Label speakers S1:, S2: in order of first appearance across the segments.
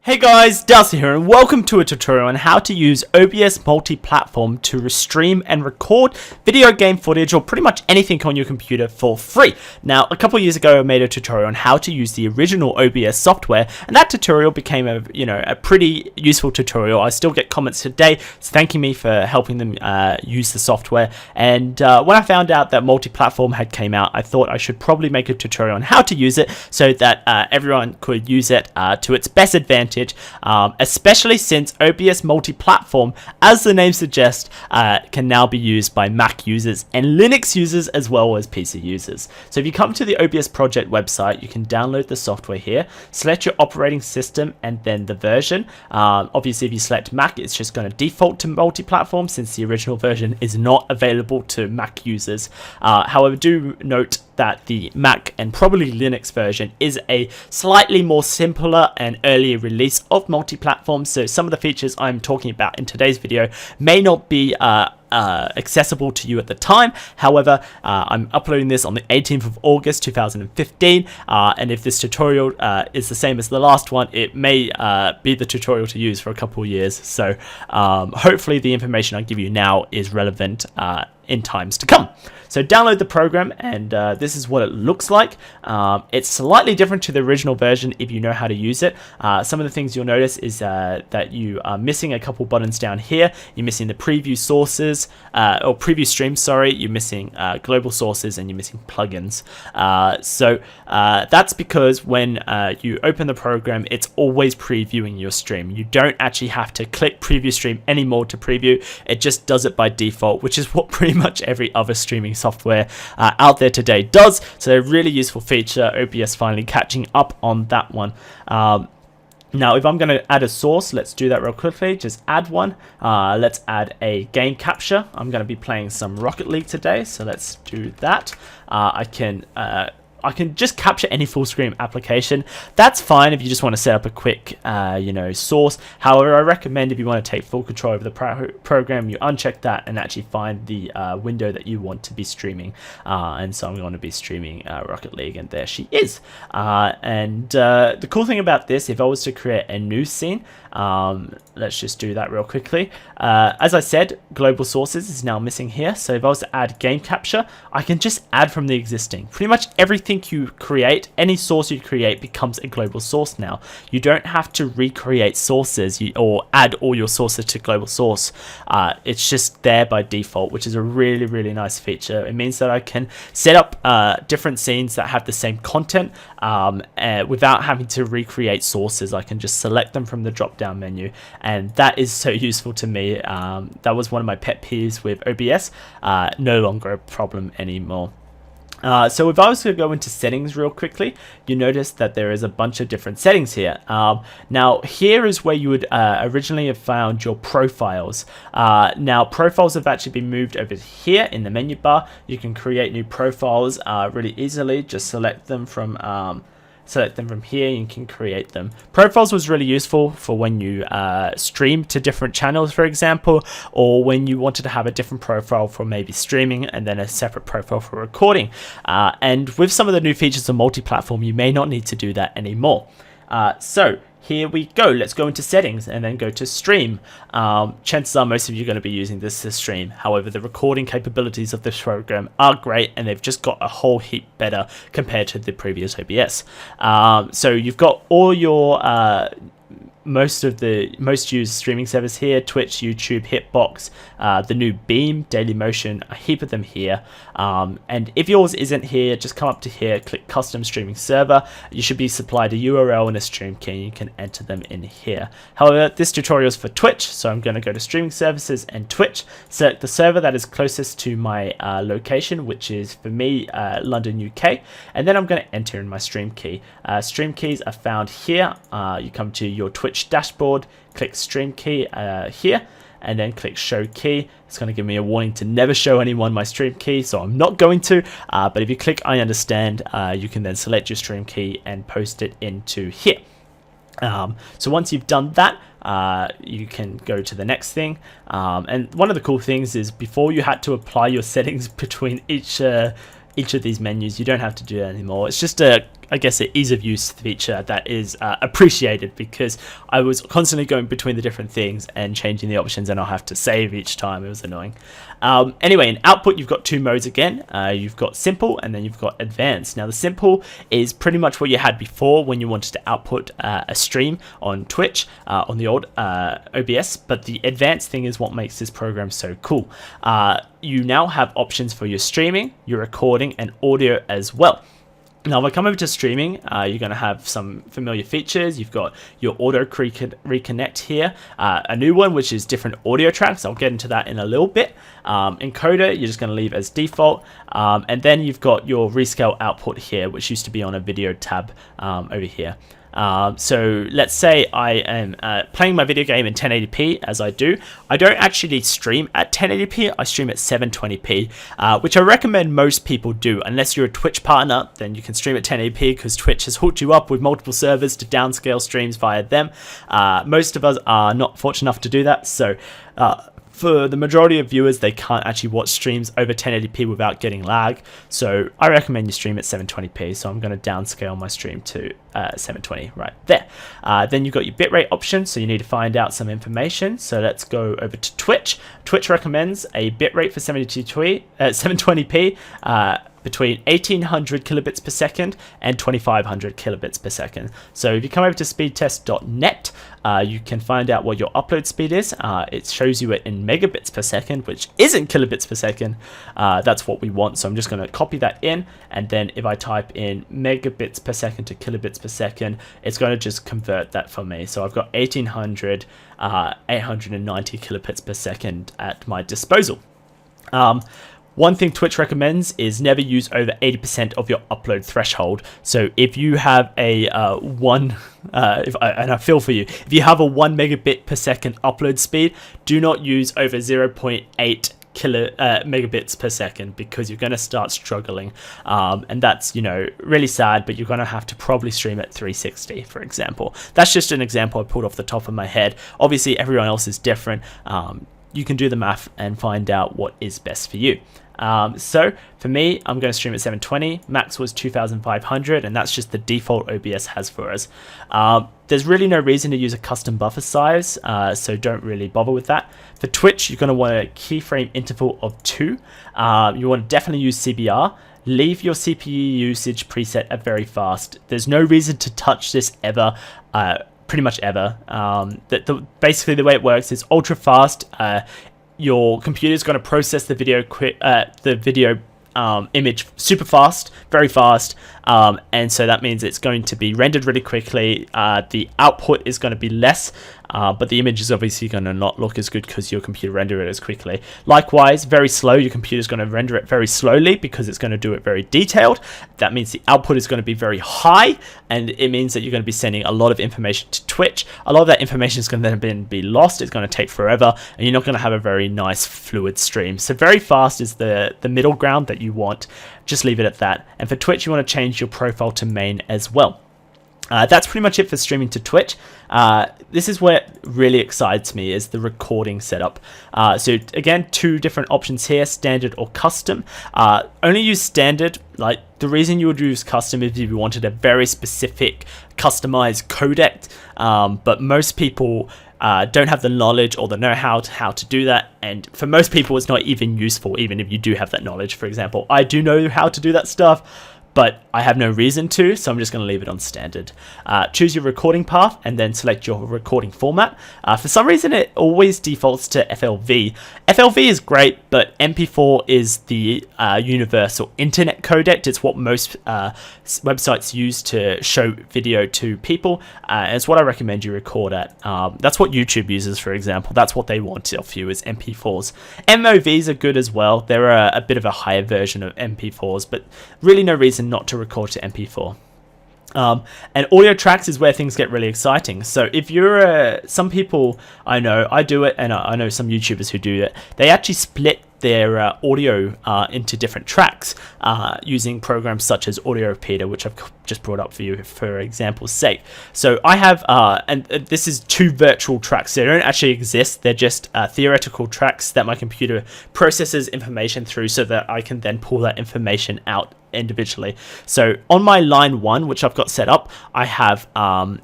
S1: Hey guys, xDowsey here and welcome to a tutorial on how to use OBS Multiplatform to stream and record video game footage or pretty much anything on your computer for free. Now, a couple years ago I made a tutorial on how to use the original OBS software, and that tutorial became a pretty useful tutorial. I still get comments today thanking me for helping them use the software, and when I found out that Multiplatform had came out, I thought I should probably make a tutorial on how to use it so that everyone could use it to its best advantage. Especially since OBS Multiplatform, as the name suggests, can now be used by Mac users and Linux users as well as PC users. So if you come to the OBS project website, you can download the software here, select your operating system and then the version. Obviously if you select Mac, it's just going to default to Multiplatform since the original version is not available to Mac users. However, do note that the Mac and probably Linux version is a slightly more simpler and earlier release of Multiplatform, so some of the features I'm talking about in today's video may not be accessible to you at the time. However, I'm uploading this on the 18th of August 2015, and if this tutorial is the same as the last one, it may be the tutorial to use for a couple of years, so hopefully the information I give you now is relevant in times to come. So download the program, and this is what it looks like. It's slightly different to the original version if you know how to use it. Some of the things you'll notice is that you are missing a couple buttons down here. You're missing the preview sources, or preview streams, sorry. You're missing global sources, and you're missing plugins. So that's because when you open the program, it's always previewing your stream. You don't actually have to click preview stream anymore to preview. It just does it by default, which is what pretty much every other streaming software out there today does. So a really useful feature. OBS finally catching up on that one. Now, if I'm going to add a source, let's do that real quickly. Just add one. Let's add a game capture. I'm going to be playing some Rocket League today, so let's do that. I can just capture any full screen application. That's fine if you just want to set up a quick, source. However, I recommend if you want to take full control over the program, you uncheck that and actually find the window that you want to be streaming. And so I'm going to be streaming Rocket League, and there she is. The cool thing about this, if I was to create a new scene, let's just do that real quickly. As I said, global sources is now missing here. So if I was to add game capture, I can just add from the existing. Pretty much everything you create, any source you create becomes a global source now. You don't have to recreate sources or add all your sources to global source. It's just there by default, which is a really, really nice feature. It means that I can set up different scenes that have the same content without having to recreate sources. I can just select them from the drop down menu, and that is so useful to me. That was one of my pet peeves with OBS. No longer a problem anymore. So if I was to go into settings real quickly, you notice that there is a bunch of different settings here. Now here is where you would originally have found your profiles. Now profiles have actually been moved over here in the menu bar. You can create new profiles really easily. Just select them from here, you can create them. Profiles was really useful for when you stream to different channels, for example, or when you wanted to have a different profile for maybe streaming and then a separate profile for recording. And with some of the new features of Multiplatform, you may not need to do that anymore. So here we go. Let's go into settings and then go to stream. Chances are most of you are going to be using this to stream. However, the recording capabilities of this program are great, and they've just got a whole heap better compared to the previous OBS. So you've got all your most used streaming service here: Twitch, YouTube, Hitbox, the new Beam, Dailymotion, a heap of them here. And if yours isn't here, just come up to here, click custom streaming server. You should be supplied a URL and a stream key, and you can enter them in here. However, this tutorial is for Twitch, so I'm going to go to streaming services and Twitch, select the server that is closest to my location, which is for me London, UK, and then I'm going to enter in my stream key. Stream keys are found here. You come to your Twitch dashboard, click stream key here, and then click show key. It's going to give me a warning to never show anyone my stream key, so I'm not going to, but if you click I understand, you can then select your stream key and post it into here. So once you've done that, you can go to the next thing, and one of the cool things is before you had to apply your settings between each of these menus, you don't have to do that anymore. It's just a I guess, an ease of use feature that is appreciated, because I was constantly going between the different things and changing the options, and I'll have to save each time. It was annoying. Anyway, in output, you've got two modes again. You've got simple, and then you've got advanced. Now, the simple is pretty much what you had before when you wanted to output a stream on Twitch, on the old OBS, but the advanced thing is what makes this program so cool. You now have options for your streaming, your recording, and audio as well. Now, if I come over to streaming, you're going to have some familiar features. You've got your auto reconnect here, a new one, which is different audio tracks. I'll get into that in a little bit. Encoder, you're just going to leave as default. And then you've got your rescale output here, which used to be on a video tab over here. So let's say I am playing my video game in 1080p, as I do. I don't actually stream at 1080p, I stream at 720p, which I recommend most people do. Unless you're a Twitch partner, then you can stream at 1080p, because Twitch has hooked you up with multiple servers to downscale streams via them. Most of us are not fortunate enough to do that, so for the majority of viewers, they can't actually watch streams over 1080p without getting lag. So I recommend you stream at 720p. So I'm going to downscale my stream to 720 right there. Then you've got your bitrate option. So you need to find out some information. So let's go over to Twitch. Twitch recommends a bitrate for 720p between 1800 kilobits per second and 2500 kilobits per second. So if you come over to speedtest.net, you can find out what your upload speed is. It shows you it in megabits per second, which isn't kilobits per second. That's what we want. So I'm just going to copy that in. And then if I type in megabits per second to kilobits per second, it's going to just convert that for me. So I've got 1800, 890 kilobits per second at my disposal. One thing Twitch recommends is never use over 80% of your upload threshold. So if you have a and I feel for you, if you have a 1 megabit per second upload speed, do not use over 0.8 megabits per second, because you're going to start struggling, and that's, you know, really sad. But you're going to have to probably stream at 360, for example. That's just an example I pulled off the top of my head. Obviously everyone else is different. You can do the math and find out what is best for you. So for me, I'm going to stream at 720. Max was 2500, and that's just the default OBS has for us. There's really no reason to use a custom buffer size, so don't really bother with that. For Twitch, you're going to want a keyframe interval of 2. You want to definitely use CBR. Leave your CPU usage preset at very fast. There's no reason to touch this ever. Pretty much ever. Basically the way it works is ultra fast. Your computer is going to process the video image super fast, very fast, and so that means it's going to be rendered really quickly. The output is going to be less, but the image is obviously going to not look as good because your computer rendered it as quickly. Likewise, very slow. Your computer is going to render it very slowly because it's going to do it very detailed. That means the output is going to be very high, and it means that you're going to be sending a lot of information to Twitch. A lot of that information is going to then be lost. It's going to take forever, and you're not going to have a very nice fluid stream. So very fast is the middle ground that you want. Just leave it at that. And for Twitch, you want to change your profile to main as well. That's pretty much it for streaming to Twitch. This is what really excites me, is the recording setup. So again, two different options here, standard or custom. Only use standard. Like, the reason you would use custom is if you wanted a very specific customized codec, but most people don't have the knowledge or the know-how to do that, and for most people it's not even useful, even if you do have that knowledge. For example, I do know how to do that stuff, but I have no reason to, so I'm just going to leave it on standard. Choose your recording path and then select your recording format. For some reason, it always defaults to FLV. FLV is great, but MP4 is the universal internet codec. It's what most websites use to show video to people, and it's what I recommend you record at. That's what YouTube uses, for example. That's what they want off you, is MP4s. MOVs are good as well. They're a bit of a higher version of MP4s, but really no reason not to record to MP4. And audio tracks is where things get really exciting. So if you're some people, I know, I do it, and I know some YouTubers who do it, they actually split their audio into different tracks using programs such as Audio Repeater, which I've just brought up for you for example's sake. So I have, and this is two virtual tracks. They don't actually exist. They're just theoretical tracks that my computer processes information through so that I can then pull that information out individually. So on my line 1, which I've got set up, I have my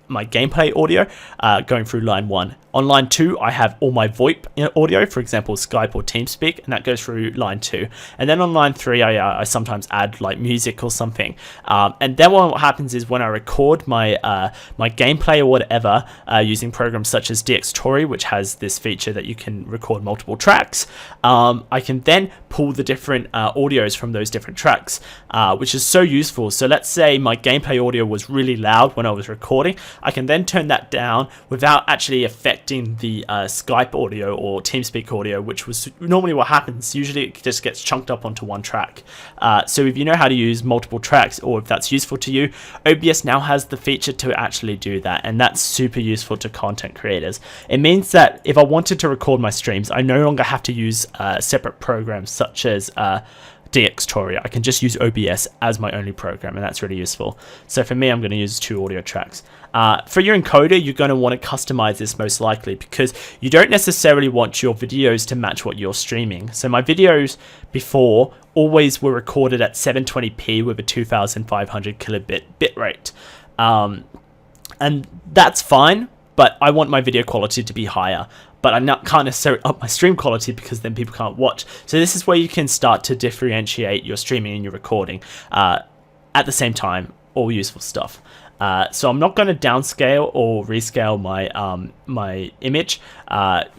S1: gameplay audio going through line 1. On line 2, I have all my VoIP audio, for example, Skype or TeamSpeak, and that goes through line 2. And then on line 3, I sometimes add like music or something. And then what happens is when I record my gameplay or whatever using programs such as xDowsey, which has this feature that you can record multiple tracks, I can then pull the different audios from those different tracks, which is so useful. So let's say my gameplay audio was really loud when I was recording. I can then turn that down without actually affecting the Skype audio or TeamSpeak audio, which was normally what happens. Usually it just gets chunked up onto one track. So if you know how to use multiple tracks, or if that's useful to you, OBS now has the feature to actually do that, and that's super useful to content creators. It means that if I wanted to record my streams, I no longer have to use separate programs such as xDowsey. I can just use OBS as my only program, and that's really useful. So for me, I'm going to use 2 audio tracks. For your encoder, you're going to want to customize this most likely, because you don't necessarily want your videos to match what you're streaming. So my videos before always were recorded at 720p with a 2500 kilobit bitrate. And that's fine, but I want my video quality to be higher. But I can't necessarily up my stream quality, because then people can't watch. So this is where you can start to differentiate your streaming and your recording at the same time, all useful stuff. So I'm not going to downscale or rescale my image.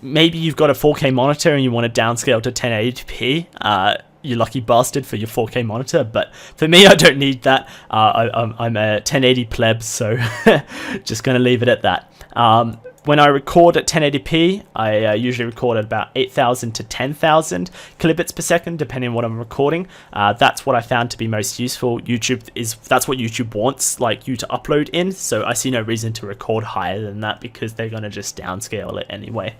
S1: Maybe you've got a 4K monitor and you want to downscale to 1080p. You lucky bastard for your 4K monitor, but for me, I don't need that. I'm a 1080 pleb, so just going to leave it at that. When I record at 1080p, I usually record at about 8,000 to 10,000 kilobits per second, depending on what I'm recording. That's what I found to be most useful. That's what YouTube wants, like, you to upload in. So I see no reason to record higher than that, because they're going to just downscale it anyway.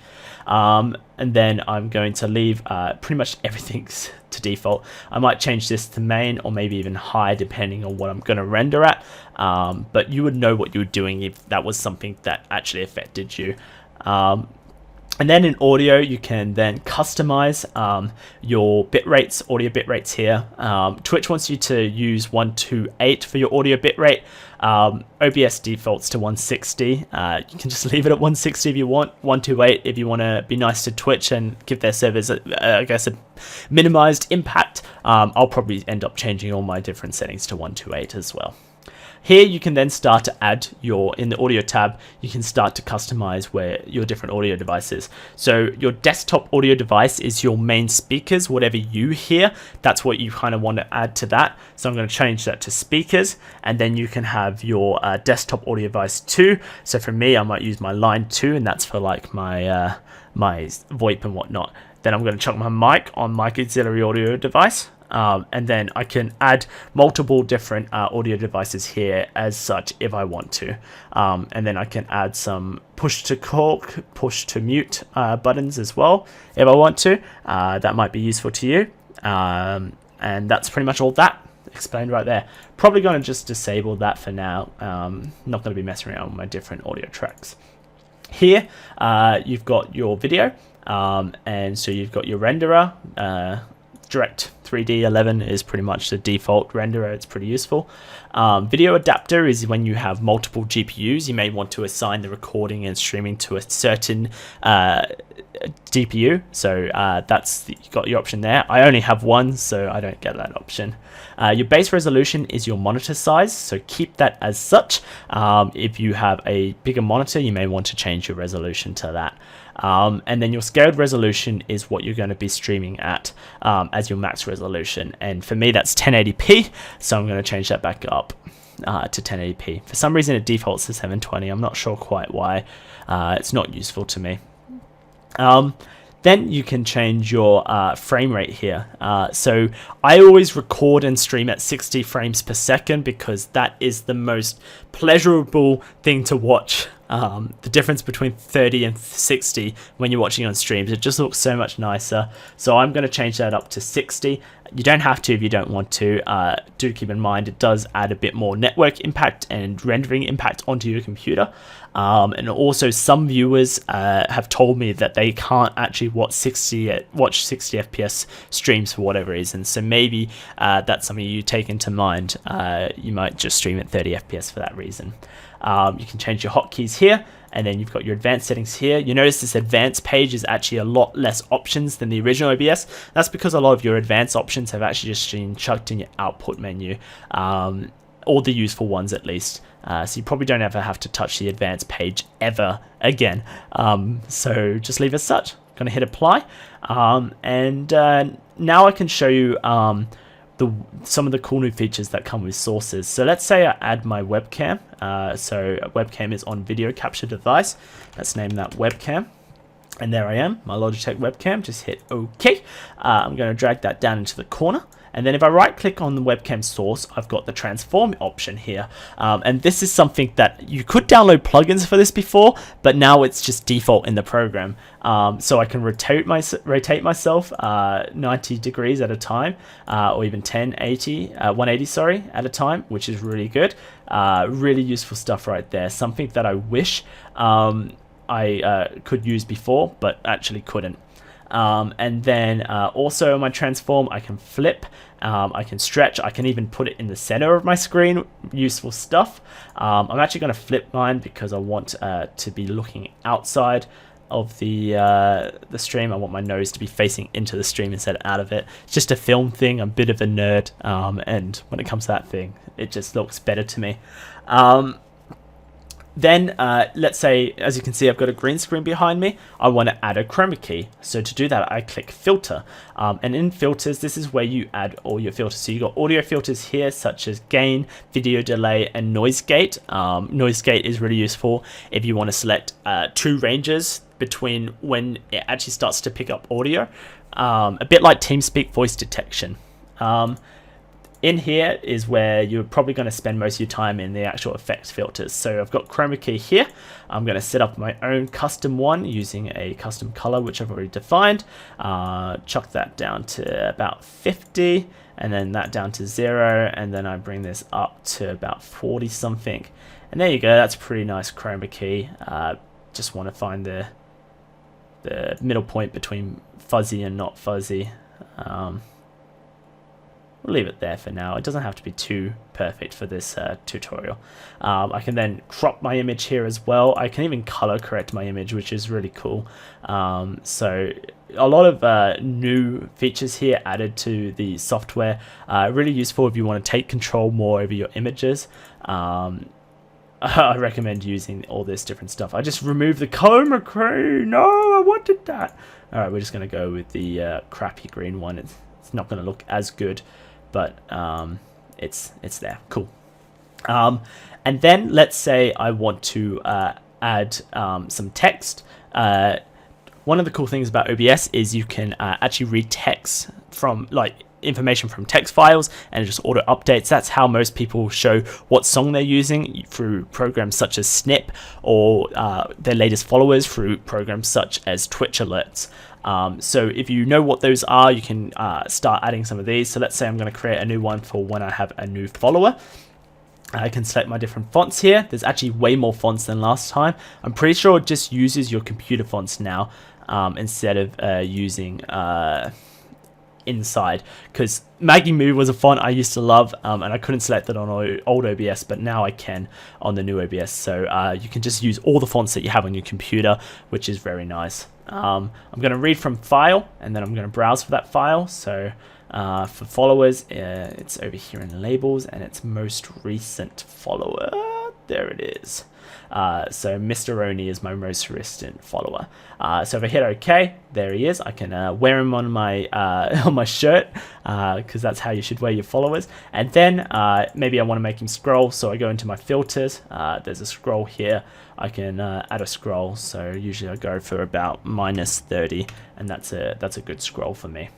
S1: And then I'm going to leave pretty much everything to default. I might change this to main, or maybe even high, depending on what I'm going to render at. But you would know what you were doing if that was something that actually affected you. And then in audio, you can then customize your bitrates, audio bitrates here. Twitch wants you to use 128 for your audio bitrate. OBS defaults to 160. You can just leave it at 160 if you want, 128 if you want to be nice to Twitch and give their servers, I guess, a minimized impact. I'll probably end up changing all my different settings to 128 as well. Here you can then start to add in the audio tab, you can start to customize where your different audio devices. So your desktop audio device is your main speakers, whatever you hear, that's what you kind of want to add to that. So I'm going to change that to speakers, and then you can have your desktop audio device 2. So for me, I might use my line 2, and that's for like my VoIP and whatnot. Then I'm going to chuck my mic on my auxiliary audio device. And then I can add multiple different audio devices here as such if I want to. And then I can add some push to talk, push to mute buttons as well if I want to. That might be useful to you. And that's pretty much all that explained right there. Probably going to just disable that for now. Not going to be messing around with my different audio tracks. Here you've got your video, and so you've got your renderer. Direct 3D 11 is pretty much the default renderer. It's pretty useful. Video adapter is when you have multiple GPUs. You may want to assign the recording and streaming to a certain GPU. So you've got your option there. I only have one, so I don't get that option. Your base resolution is your monitor size, so keep that as such. If you have a bigger monitor, you may want to change your resolution to that. And then your scaled resolution is what you're going to be streaming at as your max resolution. And for me, that's 1080p, so I'm going to change that back up to 1080p. For some reason, it defaults to 720. I'm not sure quite why. It's not useful to me. Then you can change your frame rate here. So I always record and stream at 60 frames per second, because that is the most pleasurable thing to watch. the difference between 30 and 60 when you're watching on streams. It just looks so much nicer. So I'm going to change that up to 60. You don't have to if you don't want to. Do keep in mind it does add a bit more network impact and rendering impact onto your computer. And also some viewers have told me that they can't actually watch 60 FPS streams for whatever reason. So maybe that's something you take into mind. You might just stream at 30 FPS for that reason. You can change your hotkeys here, and then you've got your advanced settings here. You notice this advanced page is actually a lot less options than the original OBS. That's because a lot of your advanced options have actually just been chucked in your output menu, all the useful ones at least. So you probably don't ever have to touch the advanced page ever again. So just leave it as such. Gonna hit apply, and now I can show you some of the cool new features that come with sources. So let's say I add my webcam. So a webcam is on video capture device. Let's name that webcam. And there I am, my Logitech webcam. Just hit OK. I'm going to drag that down into the corner. And then if I right click on the webcam source, I've got the transform option here. And this is something that you could download plugins for this before, but now it's just default in the program. So I can rotate myself 90 degrees at a time, or even 180 sorry, at a time, which is really good. Really useful stuff right there. Something that I wish I could use before, but actually couldn't. And then also my transform, I can flip, I can stretch, I can even put it in the center of my screen. Useful stuff. I'm actually going to flip mine because I want to be looking outside of the stream. I want my nose to be facing into the stream instead of out of it. It's just a film thing. I'm a bit of a nerd, and when it comes to that thing, it just looks better to me. Then let's say, as you can see, I've got a green screen behind me. I want to add a chroma key. So to do that, I click filter. And in filters, this is where you add all your filters. So you've got audio filters here, such as gain, video delay, and noise gate. Noise gate is really useful if you want to select two ranges between when it actually starts to pick up audio. A bit like TeamSpeak voice detection. In here is where you're probably going to spend most of your time in the actual effects filters. So I've got chroma key here. I'm going to set up my own custom one using a custom color, which I've already defined. Chuck that down to about 50, and then that down to 0, and then I bring this up to about 40 something. And there you go. That's a pretty nice chroma key. Just want to find the middle point between fuzzy and not fuzzy. We'll leave it there for now. It doesn't have to be too perfect for this tutorial. I can then crop my image here as well. I can even color correct my image, which is really cool. So a lot of new features here added to the software. Really useful if you want to take control more over your images. I recommend using all this different stuff. I just removed the chroma key. No, I wanted that. All right, we're just going to go with the crappy green one. It's not going to look as good, but it's there. Cool. And then let's say I want to add some text. One of the cool things about OBS is you can actually read text from information from text files, and it just auto updates. That's how most people show what song they're using, through programs such as Snip, or their latest followers through programs such as Twitch alerts. So if you know what those are, you can start adding some of these. So let's say I'm going to create a new one for when I have a new follower. I can select my different fonts here. There's actually way more fonts than last time. I'm pretty sure it just uses your computer fonts now, instead of using inside, because Maggie Moo was a font I used to love, and I couldn't select it on old OBS, but now I can on the new OBS. So you can just use all the fonts that you have on your computer, which is very nice. I'm going to read from file, and then I'm going to browse for that file. So for followers, it's over here in labels, and it's most recent follower. There it is. So Mr. Oni is my most recent follower. So if I hit OK, there he is. I can wear him on my shirt, because that's how you should wear your followers. And then maybe I want to make him scroll, so I go into my filters. There's a scroll here. I can add a scroll. So usually I go for about -30, and that's a good scroll for me.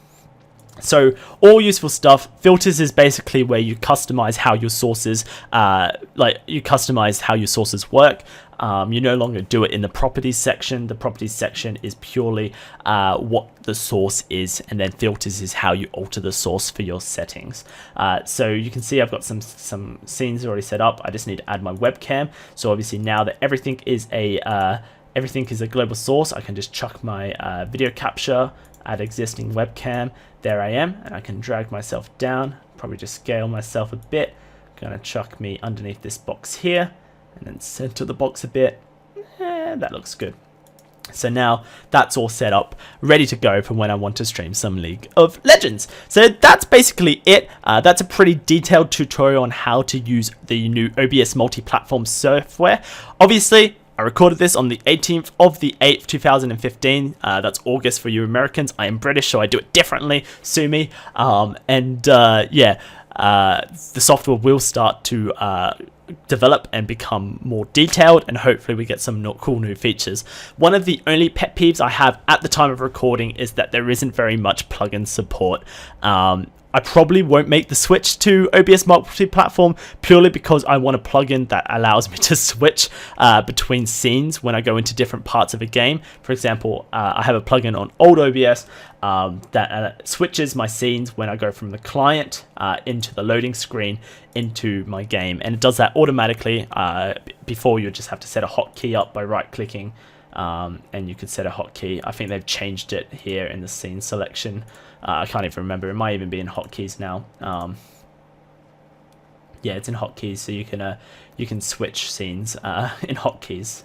S1: So all useful stuff. Filters is basically where you customize how your sources, work. You no longer do it in the properties section. The properties section is purely what the source is, and then filters is how you alter the source for your settings. So you can see I've got some scenes already set up. I just need to add my webcam. So obviously now that everything is a global source, I can just chuck my video capture, add existing webcam. There I am, and I can drag myself down, probably just scale myself a bit. Gonna chuck me underneath this box here, and then center the box a bit. That looks good. So now that's all set up, ready to go for when I want to stream some League of Legends. So that's basically it. That's a pretty detailed tutorial on how to use the new OBS Multiplatform software. Obviously, I recorded this on the 18th of the 8th, 2015. That's August for you Americans. I am British, so I do it differently. Sue me. The software will start to develop and become more detailed, and hopefully we get some cool new features. One of the only pet peeves I have at the time of recording is that there isn't very much plugin support. I probably won't make the switch to OBS Multiplatform purely because I want a plugin that allows me to switch between scenes when I go into different parts of a game. For example, I have a plugin on old OBS that switches my scenes when I go from the client into the loading screen into my game, and it does that automatically. Before, you just have to set a hotkey up by right-clicking, and you could set a hotkey. I think they've changed it here in the scene selection. I can't even remember. It might even be in hotkeys now. Yeah, it's in hotkeys, so you can switch scenes in hotkeys.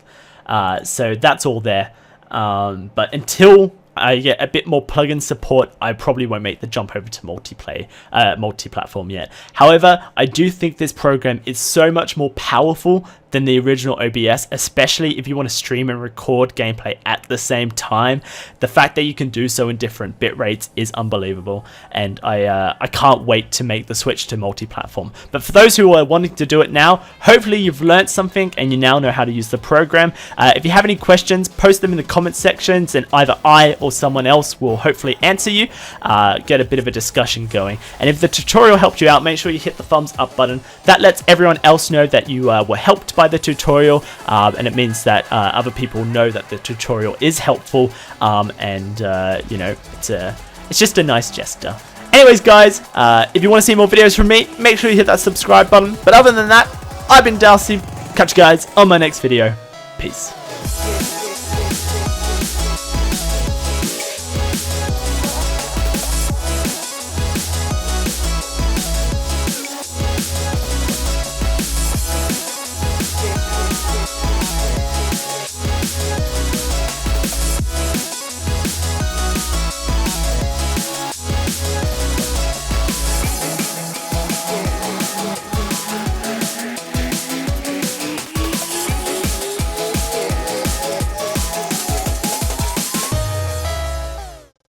S1: So that's all there. But until I get a bit more plugin support, I probably won't make the jump over to multi-platform yet. However, I do think this program is so much more powerful than the original OBS, especially if you want to stream and record gameplay at the same time. The fact that you can do so in different bit rates is unbelievable, and I can't wait to make the switch to multi-platform. But for those who are wanting to do it now, hopefully you've learned something and you now know how to use the program. If you have any questions, post them in the comment sections, and either I or someone else will hopefully answer you, get a bit of a discussion going. And if the tutorial helped you out, make sure you hit the thumbs up button. That lets everyone else know that you were helped by the tutorial, and it means that other people know that the tutorial is helpful, and you know, it's just a nice gesture. Anyways guys, if you want to see more videos from me, make sure you hit that subscribe button. But other than that, I've been xDowsey. Catch you guys on my next video. Peace.